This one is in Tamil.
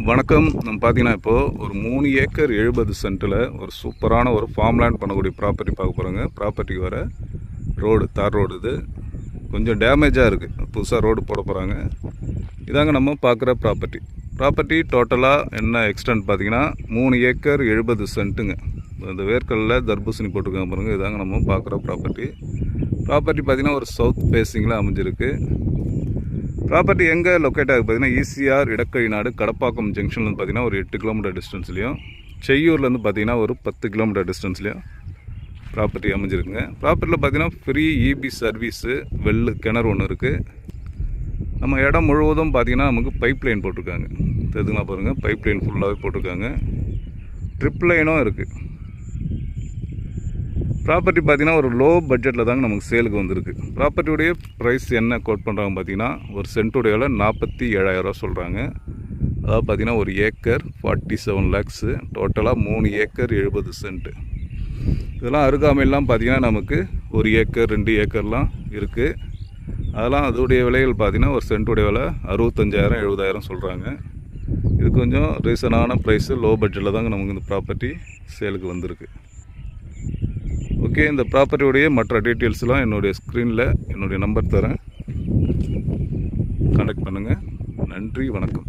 வணக்கம். நம்ம பார்த்தீங்கன்னா இப்போது ஒரு 3 ஏக்கர் 70 சென்ட்டில் ஒரு சூப்பரான ஒரு ஃபார்ம்லேண்ட் பண்ணக்கூடிய ப்ராப்பர்ட்டி பார்க்க போகிறோங்க. ப்ராப்பர்ட்டிக்கு வர ரோடு தார் ரோடு இது கொஞ்சம் டேமேஜாக இருக்குது. புதுசாக ரோடு போட போகிறாங்க. இதாங்க நம்ம பார்க்குற ப்ராப்பர்ட்டி டோட்டலாக என்ன எக்ஸ்டென்ட் பார்த்தீங்கன்னா 3 ஏக்கர் 70 சென்ட்டுங்க. இந்த வேர்க்கல்லில் தர்பூசணி போட்டிருக்காங்க பாருங்கள். இதாங்க நம்ம பார்க்குற ப்ராப்பர்ட்டி பார்த்தீங்கன்னா ஒரு சவுத் ஃபேஸிங்கில் அமைஞ்சிருக்கு. ப்ராப்பர்ட்டி எங்கே லொக்கேட் ஆகுது பார்த்தீங்கன்னா ஈசிஆர் இடக்கழி நாடு கடப்பாக்கம் ஜங்ஷன்லேருந்து பார்த்தீங்கன்னா ஒரு 8 கிலோமீட்டர் டிஸ்டன்ஸ்லையும், செய்யூர்லேருந்து பார்த்தீங்கன்னா ஒரு 10 கிலோமீட்டர் டிஸ்டன்ஸ்லையும் ப்ராப்பர்ட்டி அமைஞ்சிருக்குங்க. ப்ராப்பர்ட்டியில் பார்த்தீங்கன்னா ஃப்ரீ இபி சர்வீஸு, வெள்ளு கிணறு ஒன்று இருக்குது. நம்ம இடம் முழுவதும் பார்த்தீங்கன்னா நமக்கு பைப் லைன் போட்டிருக்காங்க. தெரிஞ்சுங்களா பாருங்கள், பைப் லைன் ஃபுல்லாகவே போட்டிருக்காங்க. ட்ரிப் லைனும் இருக்குது. ப்ராப்பர்ட்டி பார்த்தீங்கன்னா ஒரு லோ பட்ஜெட்டில் தாங்க நமக்கு சேலுக்கு வந்திருக்கு. ப்ராப்பர்ட்டியுடைய ப்ரைஸ் என்ன கோட் பண்ணுறாங்க பார்த்தீங்கன்னா ஒரு சென்ட்டுடைய விலை 47,000 சொல்கிறாங்க. அதாவது பார்த்தீங்கன்னா ஒரு ஏக்கர் 47 lakhs, டோட்டலாக 3 ஏக்கர் 70 சென்ட்டு. இதெல்லாம் அருகாமையெல்லாம் பார்த்தீங்கன்னா நமக்கு 1 ஏக்கர் 2 ஏக்கர்லாம் இருக்குது. அதெல்லாம் அதோடைய விலைகள் பார்த்தீங்கன்னா ஒரு சென்ட்டுடைய விலை 65,000 70,000 சொல்கிறாங்க. இது கொஞ்சம் ரீசனான ப்ரைஸு, லோ பட்ஜெட்டில் தாங்க நமக்கு இந்த ப்ராப்பர்ட்டி சேலுக்கு வந்திருக்கு. ஓகே, இந்த ப்ராப்பர்ட்டியுடைய மற்ற டீட்டெயில்ஸ்லாம் என்னுடைய ஸ்க்ரீனில் என்னுடைய நம்பர் தரேன், கான்டாக்ட் பண்ணுங்கள். நன்றி, வணக்கம்.